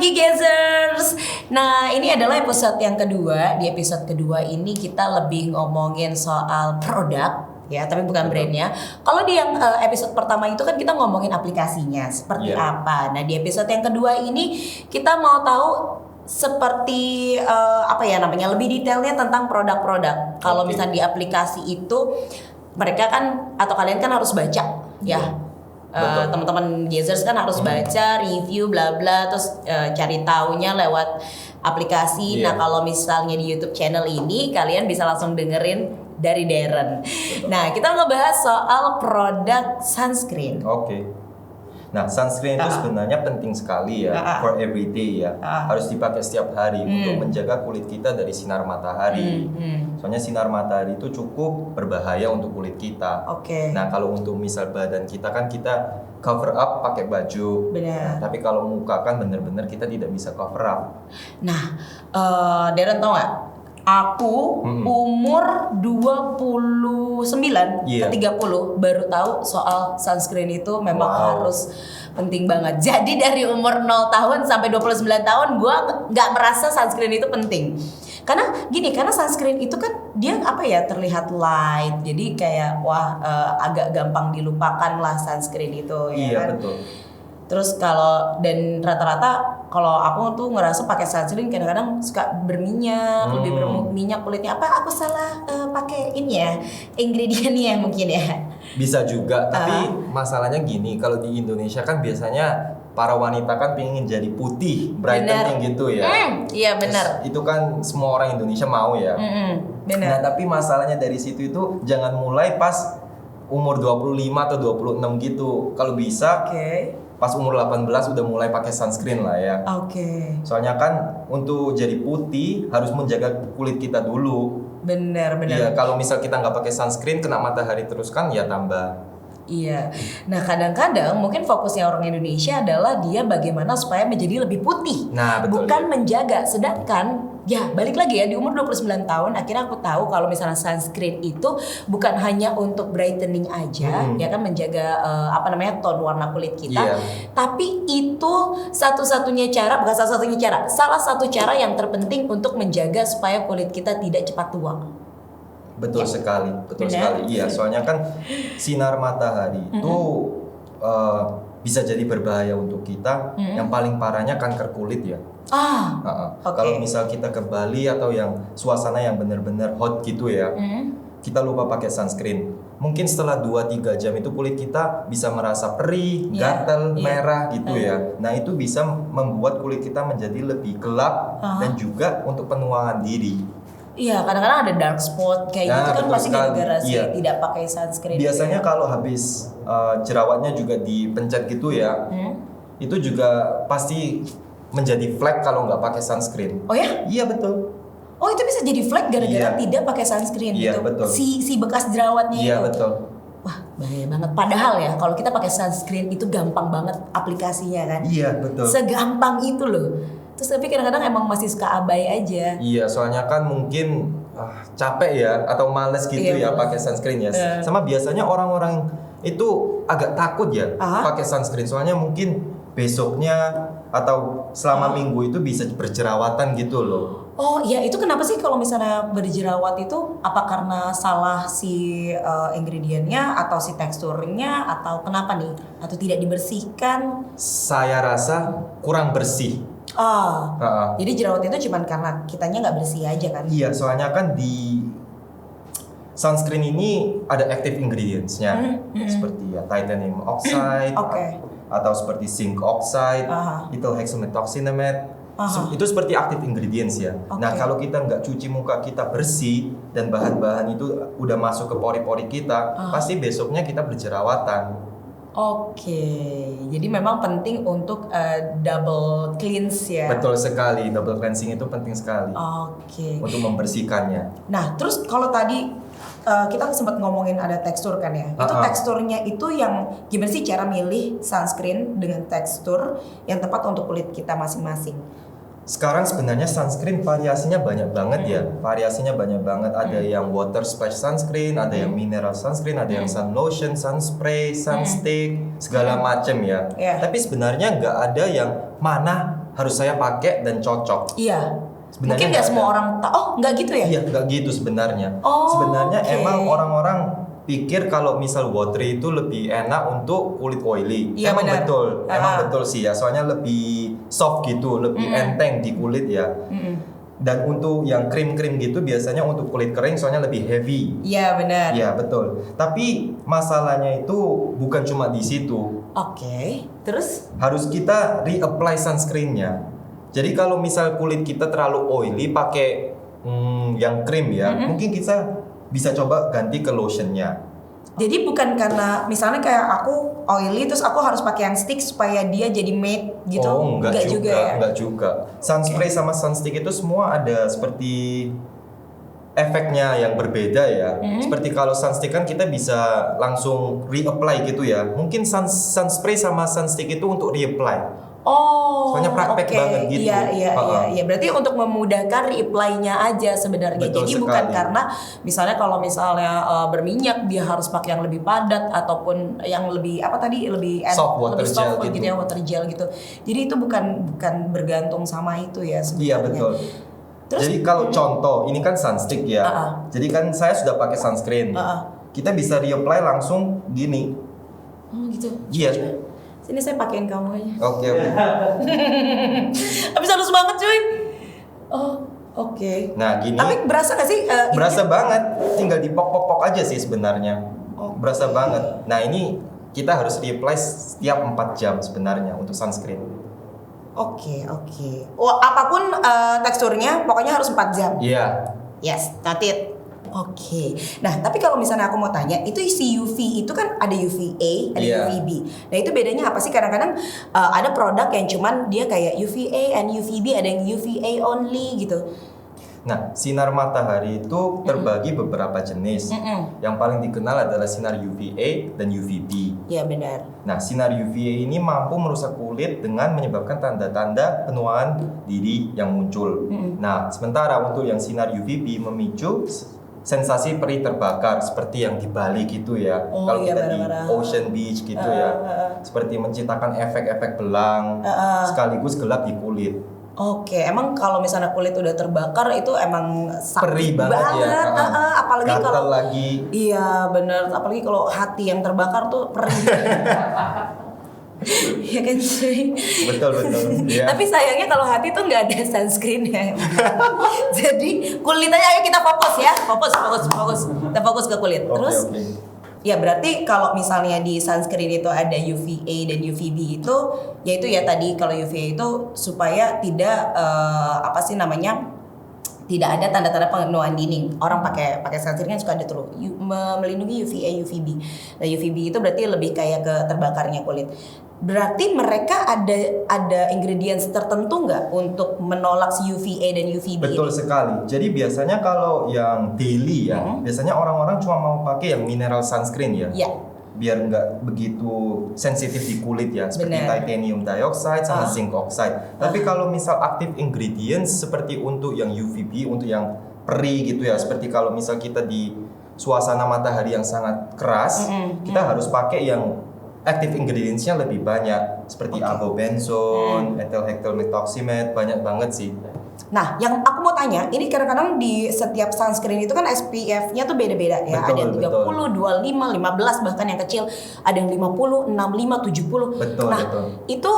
lagi Gazers. Nah ini adalah episode yang kedua. Di episode kedua ini kita lebih ngomongin soal produk ya, tapi bukan brandnya. Kalau di yang episode pertama itu kan kita ngomongin aplikasinya seperti apa. Nah di episode yang kedua ini kita mau tahu seperti apa ya namanya, lebih detailnya tentang produk-produk. Kalau misalnya di aplikasi itu mereka kan atau kalian kan harus baca ya. Teman-teman Gazers kan harus baca review bla bla, terus cari taunya lewat aplikasi. Nah kalau misalnya di YouTube channel ini kalian bisa langsung dengerin dari Darren. Nah kita ngebahas soal produk sunscreen. Nah, sunscreen itu sebenarnya penting sekali ya, for everyday ya. Harus dipakai setiap hari untuk menjaga kulit kita dari sinar matahari. Soalnya sinar matahari itu cukup berbahaya untuk kulit kita. Nah, kalau untuk misal badan kita kan kita cover up pakai baju. Nah, tapi kalau muka kan bener-bener kita tidak bisa cover up. Nah, Darren tau gak? Aku umur 29 ke 30 baru tahu soal sunscreen itu memang harus penting banget. Jadi dari umur 0 tahun sampai 29 tahun gue gak merasa sunscreen itu penting. Karena gini, karena sunscreen itu kan dia apa ya, terlihat light. Jadi kayak agak gampang dilupakan lah sunscreen itu ya kan? Betul. Terus kalau dan rata-rata kalau aku tuh ngerasa pakai sunscreen kadang-kadang suka berminyak, lebih berminyak kulitnya. Apa aku salah pakai ini ya, ingredientnya mungkin ya? Bisa juga, tapi masalahnya gini, kalau di Indonesia kan biasanya para wanita kan pengen jadi putih, brightening gitu ya. Iya benar. Itu kan semua orang Indonesia mau ya. Benar. Nah, tapi masalahnya dari situ itu jangan mulai pas umur 25 atau 26 gitu. Kalau bisa pas umur 18 udah mulai pakai sunscreen lah ya. Soalnya kan untuk jadi putih harus menjaga kulit kita dulu. Benar. Iya, kalau misal kita nggak pakai sunscreen kena matahari terus kan ya tambah. Iya. Nah kadang-kadang mungkin fokusnya orang Indonesia adalah dia bagaimana supaya menjadi lebih putih. Nah, betul. Bukan menjaga. Sedangkan ya balik lagi ya, di umur 29 tahun akhirnya aku tahu kalau misalnya sunscreen itu bukan hanya untuk brightening aja, ya kan, menjaga tone warna kulit kita. Tapi itu satu-satunya cara, bukan satu-satunya cara, salah satu cara yang terpenting untuk menjaga supaya kulit kita tidak cepat tua. Betul sekali. Iya, soalnya kan sinar matahari itu bisa jadi berbahaya untuk kita. Yang paling parahnya kanker kulit ya. Kalau misal kita ke Bali atau yang suasana yang benar-benar hot gitu ya, kita lupa pakai sunscreen. Mungkin setelah 2-3 jam itu kulit kita bisa merasa perih, gatal, merah gitu ya. Nah itu bisa membuat kulit kita menjadi lebih gelap dan juga untuk penuaan diri. Iya, kadang-kadang ada dark spot kayak gitu kan pasti gara-gara tidak pakai sunscreen. Biasanya kalau habis jerawatnya juga dipencet gitu ya, itu juga pasti menjadi flek kalau nggak pakai sunscreen. Oh ya? Iya betul. Oh itu bisa jadi flek gara-gara tidak pakai sunscreen gitu. Betul. Si bekas jerawatnya itu. Iya betul. Wah bahaya banget. Padahal ya kalau kita pakai sunscreen itu gampang banget aplikasinya kan. Iya betul. Segampang itu loh. Terus tapi kadang-kadang emang masih suka abai aja. Iya, soalnya kan mungkin capek ya atau males gitu ya pakai sunscreen ya. Sama biasanya orang-orang itu agak takut ya pakai sunscreen, soalnya mungkin besoknya atau selama minggu itu bisa berjerawatan gitu loh. Oh iya, itu kenapa sih kalau misalnya berjerawat itu apa karena salah si ingredientnya atau si teksturnya atau kenapa nih? Atau tidak dibersihkan? Saya rasa kurang bersih. Jadi jerawat itu cuma karena kitanya nggak bersih aja kan? Iya, soalnya kan di sunscreen ini ada active ingredients-nya seperti ya titanium oxide atau seperti zinc oxide, ethyl hexamethocyanate. Itu seperti active ingredients ya. Nah kalau kita nggak cuci muka kita bersih dan bahan-bahan itu udah masuk ke pori-pori kita, pasti besoknya kita berjerawatan. Jadi memang penting untuk double cleanse ya. Betul sekali, double cleansing itu penting sekali. Untuk membersihkannya. Nah, terus kalau tadi kita sempat ngomongin ada tekstur kan ya. Itu teksturnya itu yang gimana sih cara milih sunscreen dengan tekstur yang tepat untuk kulit kita masing-masing? Sekarang sebenarnya sunscreen variasinya banyak banget ya. Variasinya banyak banget. Ada yang water splash sunscreen, ada yang mineral sunscreen, ada yang sun lotion, sun spray, sun stick, segala macam ya. Tapi sebenarnya nggak ada yang mana harus saya pakai dan cocok. Iya. Sebenarnya Mungkin nggak nggak semua ada. orang tahu. Oh, nggak gitu ya? Iya, nggak gitu sebenarnya. Oh, Sebenarnya oke. emang orang-orang pikir kalau misal watery itu lebih enak untuk kulit oily. Iya, Emang benar. betul, emang Ah. betul sih ya. Soalnya lebih soft gitu, lebih enteng di kulit ya. Dan untuk yang krim-krim gitu biasanya untuk kulit kering soalnya lebih heavy. Iya, benar. Iya betul. Tapi masalahnya itu bukan cuma di situ. Oke. Terus? Harus kita reapply sunscreennya. Jadi kalau misal kulit kita terlalu oily pakai yang krim ya, mungkin kita bisa coba ganti ke lotionnya. Jadi bukan karena misalnya kayak aku oily terus aku harus pakai yang stick supaya dia jadi matte gitu. Oh, enggak juga, ya. enggak juga. Sunspray sama sunstick itu semua ada seperti efeknya yang berbeda ya. Seperti kalau sunstick kan kita bisa langsung reapply gitu ya. Mungkin sunspray sama sunstick itu untuk reapply. Oh, Soalnya praktek oke. banget gitu. Iya. Berarti untuk memudahkan reapply-nya aja sebenarnya. Betul Jadi bukan sekali. karena misalnya kalau misalnya berminyak dia harus pakai yang lebih padat ataupun yang lebih apa tadi lebih Soft water lebih soft gel gitu gitu. ya, water gel gitu. Jadi itu bukan bergantung sama itu ya sebenarnya. Iya betul. Terus- Jadi kalau contoh ini kan sunstick ya. Jadi kan saya sudah pakai sunscreen. Kita bisa reapply langsung gini. Oh gitu. Iya. Sini saya pakein kamu aja. Oke. Habis halus banget cuy. Oh, oke. Nah gini. Tapi berasa gak sih? Berasa banget. Tinggal dipok-pok aja sih sebenarnya. Berasa banget. Nah ini kita harus reapply setiap 4 jam sebenarnya untuk sunscreen. Oke. Wah, apapun teksturnya, pokoknya harus 4 jam. Iya. Yes, noted. Oke. Nah, tapi kalau misalnya aku mau tanya, itu si UV itu kan ada UVA, ada Iya. UVB. Nah, itu bedanya apa sih? Kadang-kadang ada produk yang cuman dia kayak UVA and UVB, ada yang UVA only gitu. Nah, sinar matahari itu terbagi beberapa jenis. Yang paling dikenal adalah sinar UVA dan UVB. Iya, benar. Nah, sinar UVA ini mampu merusak kulit dengan menyebabkan tanda-tanda penuaan dini yang muncul. Nah, sementara untuk yang sinar UVB memicu sensasi perih terbakar seperti yang di Bali gitu ya. Oh, Kalau iya, kita di benar-benar. Ocean Beach gitu ya. Seperti menciptakan efek-efek belang sekaligus gelap di kulit. Oke, emang kalau misalnya kulit udah terbakar itu emang sakit Perih banget ya. apalagi Gatal kalau lagi. iya bener, apalagi kalau hati yang terbakar tuh perih. Iya kan cuy. Betul. Ya. Tapi sayangnya kalau hati tuh nggak ada sunscreen ya. Jadi kulit aja, ayo kita fokus ya, fokus. Kita fokus ke kulit. Terus, Oke. ya berarti kalau misalnya di sunscreen itu ada UVA dan UVB itu, yaitu ya tadi kalau UVA itu supaya tidak tidak ada tanda-tanda penuaan dini. Orang pakai sunscreen kan suka ada tuh melindungi UVA, UVB. Nah, UVB itu berarti lebih kayak ke terbakarnya kulit. Berarti mereka ada ingredients tertentu nggak untuk menolak si UVA dan UVB Betul ini? sekali. Jadi biasanya kalau yang daily ya, biasanya orang-orang cuma mau pakai yang mineral sunscreen ya. Ya. Biar nggak begitu sensitif di kulit ya, seperti Benar. titanium dioxide sama zinc oxide. Tapi kalau misal active ingredients seperti untuk yang UVB, untuk yang perih gitu ya, seperti kalau misal kita di suasana matahari yang sangat keras, kita harus pakai yang active ingredients-nya lebih banyak, seperti avobenzone, ethyl hexyl methoxymet, banyak banget sih. Nah, yang aku mau tanya, ini kadang-kadang di setiap sunscreen itu kan SPF-nya tuh beda-beda ya. Betul, Ada yang 30, 25, 15, bahkan yang kecil ada yang 50, 65, 70. Betul, nah, betul. itu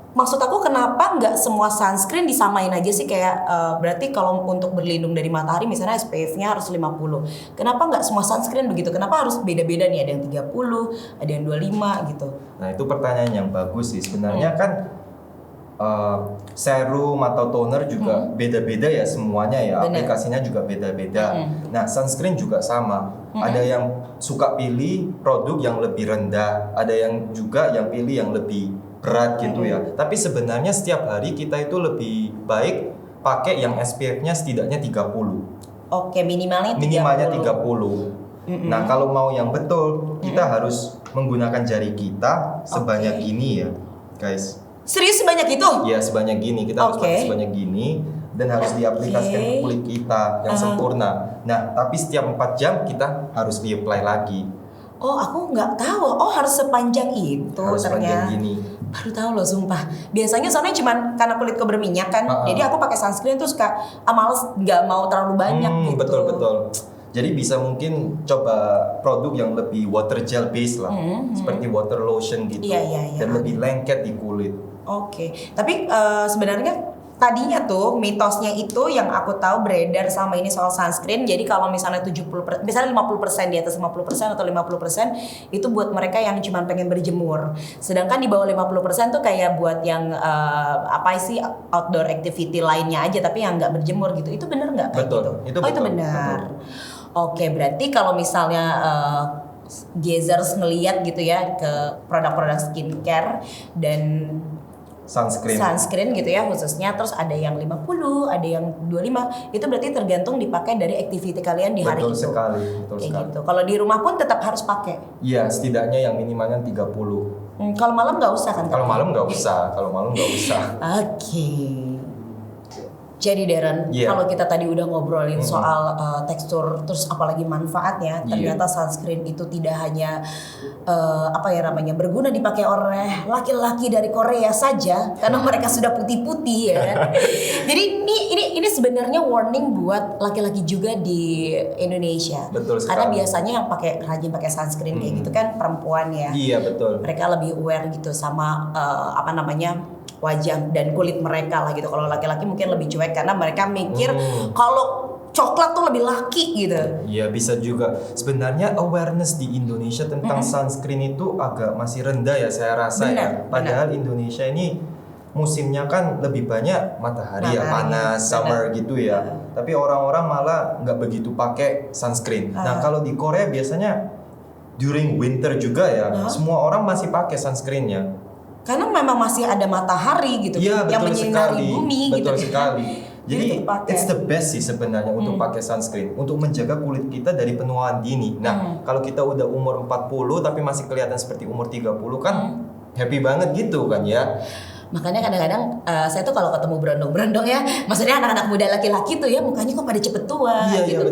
maksud aku kenapa nggak semua sunscreen disamain aja sih, kayak berarti kalau untuk berlindung dari matahari misalnya SPF-nya harus 50. Kenapa nggak semua sunscreen begitu? Kenapa harus beda-beda nih? Ada yang 30, ada yang 25 gitu. Nah itu pertanyaan yang bagus sih. Sebenarnya kan serum atau toner juga beda-beda ya semuanya ya. Bener. Aplikasinya juga beda-beda. Nah sunscreen juga sama. Ada yang suka pilih produk yang lebih rendah, ada yang juga yang pilih yang lebih berat gitu ya. Tapi sebenarnya setiap hari kita itu lebih baik pakai yang SPF-nya setidaknya 30. Oke, minimalnya 30. Minimalnya 30. Nah, kalau mau yang betul, kita harus menggunakan jari kita sebanyak ini ya, guys. Serius sebanyak itu? Ya, sebanyak gini. Kita harus pakai sebanyak gini dan harus diaplikasikan ke kulit kita yang sempurna. Nah, tapi setiap 4 jam kita harus reapply lagi. Oh, aku nggak tahu. Oh, harus sepanjang itu Harus ternyata. sepanjang gini. Baru tahu loh sumpah. Biasanya soalnya cuman karena kulitku berminyak kan. Jadi aku pakai sunscreen tuh suka males nggak mau terlalu banyak gitu. Betul. Jadi bisa mungkin coba produk yang lebih water gel base lah, seperti water lotion gitu, dan lebih lengket di kulit. Oke. Tapi sebenarnya tadinya tuh mitosnya itu yang aku tahu beredar sama ini soal sunscreen. Jadi kalau misalnya 70%, misalnya 50% di atas 50% atau 50% itu buat mereka yang cuma pengen berjemur. Sedangkan di bawah 50% tuh kayak buat yang apa sih outdoor activity lainnya aja tapi yang nggak berjemur gitu. Itu bener nggak kayak betul, gitu? Itu itu benar. Oke, berarti kalau misalnya Gazers ngeliat gitu ya ke produk-produk skincare dan sunscreen gitu ya khususnya, terus ada yang 50, ada yang 25, itu berarti tergantung dipakai dari activity kalian di hari itu. Betul sekali. Gitu. Kalau di rumah pun tetap harus pakai. Iya, setidaknya yang minimalnya 30. Kalau malam nggak usah kan? Kalau malam nggak usah. Oke. Jadi Darren, kalau kita tadi udah ngobrolin soal tekstur, terus apalagi manfaatnya, ternyata sunscreen itu tidak hanya berguna dipakai oleh laki-laki dari Korea saja, karena mereka sudah putih-putih ya kan. Jadi ini sebenarnya warning buat laki-laki juga di Indonesia. Betul sekali. Karena biasanya yang rajin pakai sunscreen kayak gitu kan perempuan ya. Iya betul. Mereka lebih aware gitu sama wajah dan kulit mereka lah gitu. Kalau laki-laki mungkin lebih cuek karena mereka mikir kalau coklat tuh lebih laki gitu. Iya bisa juga. Sebenarnya awareness di Indonesia tentang sunscreen itu agak masih rendah ya saya rasa. Padahal Indonesia ini musimnya kan lebih banyak matahari ya, panas, summer gitu ya. Tapi orang-orang malah nggak begitu pakai sunscreen. Nah kalau di Korea biasanya during winter juga ya, semua orang masih pakai sunscreennya. Karena memang masih ada matahari gitu yang menyinari bumi betul gitu. Sekali. Jadi it's the best sih sebenarnya untuk pakai sunscreen untuk menjaga kulit kita dari penuaan dini. Nah, kalau kita udah umur 40 tapi masih kelihatan seperti umur 30 kan happy banget gitu kan ya. Makanya kadang-kadang saya tuh kalau ketemu berondong-berondong ya, maksudnya anak-anak muda laki-laki tuh ya mukanya kok pada cepet tua gitu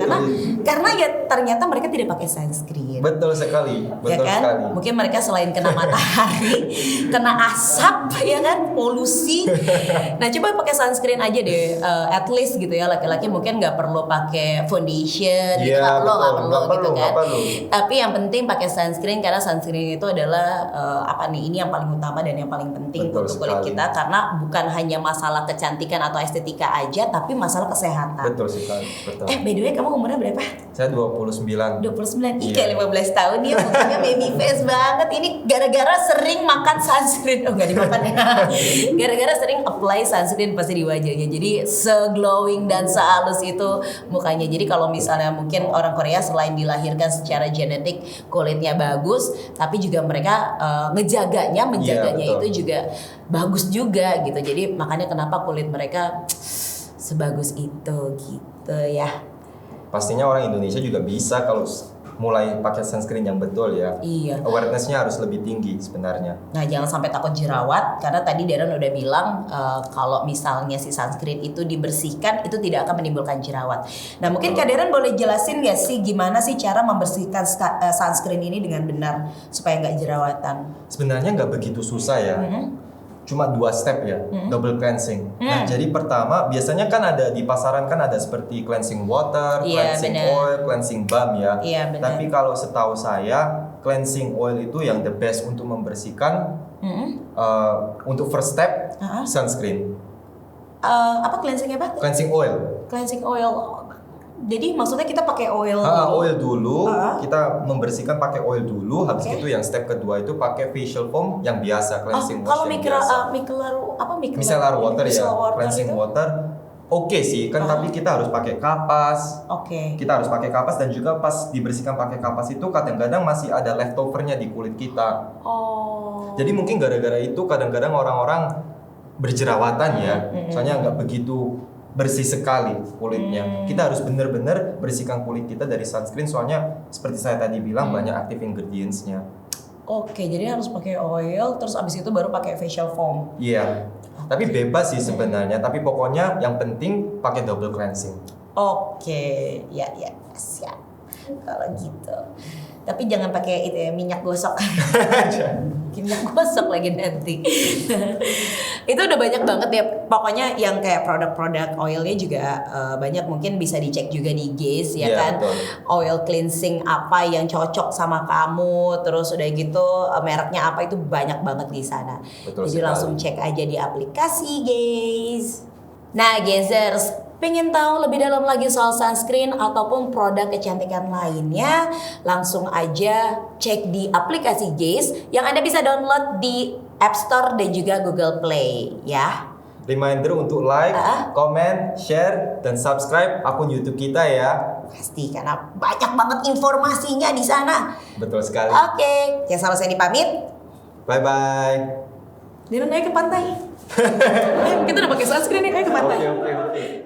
karena ya ternyata mereka tidak pakai sunscreen. Betul sekali. Sekali. Mungkin mereka selain kena matahari, kena asap ya kan, polusi. Nah, coba pakai sunscreen aja deh, at least gitu ya laki-laki mungkin nggak perlu pakai foundation, nggak perlu gitu kan. Tapi yang penting pakai sunscreen karena sunscreen itu adalah ini yang paling utama dan yang paling penting untuk kulit kita karena bukan hanya masalah kecantikan atau estetika aja tapi masalah kesehatan. Betul sekali. By the way kamu umurnya berapa? Saya 29. 29. Kayak 15 tahun ya, mukanya baby face banget. Ini gara-gara sering makan sunscreen. Oh enggak dimakan ya. Gara-gara sering apply sunscreen pasti di wajahnya. Jadi se-glowing dan se-halus itu mukanya. Jadi kalau misalnya mungkin orang Korea selain dilahirkan secara genetik kulitnya bagus, tapi juga mereka menjaganya itu juga bagus juga gitu. Jadi makanya kenapa kulit mereka sebagus itu gitu ya. Pastinya orang Indonesia juga bisa kalau mulai pakai sunscreen yang betul ya. Iya. Awareness-nya harus lebih tinggi sebenarnya. Nah, jangan sampai takut jerawat karena tadi Darren udah bilang kalau misalnya si sunscreen itu dibersihkan itu tidak akan menimbulkan jerawat. Nah, mungkin Kak Darren boleh jelasin nggak sih gimana sih cara membersihkan sunscreen ini dengan benar supaya nggak jerawatan? Sebenarnya nggak begitu susah ya. Cuma 2 step ya, double cleansing. Nah, jadi pertama biasanya kan ada di pasaran kan ada seperti cleansing water, cleansing oil, cleansing balm ya. Tapi kalau setahu saya, cleansing oil itu yang the best untuk membersihkan. Untuk first step, sunscreen. Apa cleansing apa? Cleansing oil. Cleansing oil. Jadi maksudnya kita pakai oil oil dulu, kita membersihkan pakai oil dulu. Habis itu yang step kedua itu pakai facial foam yang biasa, cleansing wash yang biasa. Micellar water ya, cleansing water. Oke sih, kan tapi kita harus pakai kapas. Kita harus pakai kapas dan juga pas dibersihkan pakai kapas itu kadang-kadang masih ada leftovernya di kulit kita. Jadi mungkin gara-gara itu kadang-kadang orang-orang berjerawatan ya, soalnya nggak begitu bersih sekali kulitnya. Kita harus benar-benar bersihkan kulit kita dari sunscreen soalnya seperti saya tadi bilang banyak active ingredients-nya. Jadi harus pakai oil terus abis itu baru pakai facial foam. Iya. Tapi bebas sih sebenarnya, tapi pokoknya yang penting pakai double cleansing. Ya siap. Kalau gitu. Tapi jangan pakai itu ya, minyak gosok. Minyak gosok lagi nanti. Itu udah banyak banget ya. Pokoknya yang kayak produk-produk oilnya juga banyak, mungkin bisa dicek juga di Gaze ya kan. Betul. Oil cleansing apa yang cocok sama kamu, terus udah gitu mereknya apa, itu banyak banget di sana. Betul Jadi sekali. langsung cek aja di aplikasi, guys. Nah, Gazers, pengen tahu lebih dalam lagi soal sunscreen ataupun produk kecantikan lainnya, langsung aja cek di aplikasi Gaze yang Anda bisa download di App Store dan juga Google Play ya. Reminder untuk like, comment, share, dan subscribe akun YouTube kita ya. Pasti karena banyak banget informasinya di sana. Betul sekali. Oke, yang salah saya dipamit. Bye bye. Dina naik ke pantai. Ayo, kita udah pakai sunscreen nih, ayo ke pantai. Oke.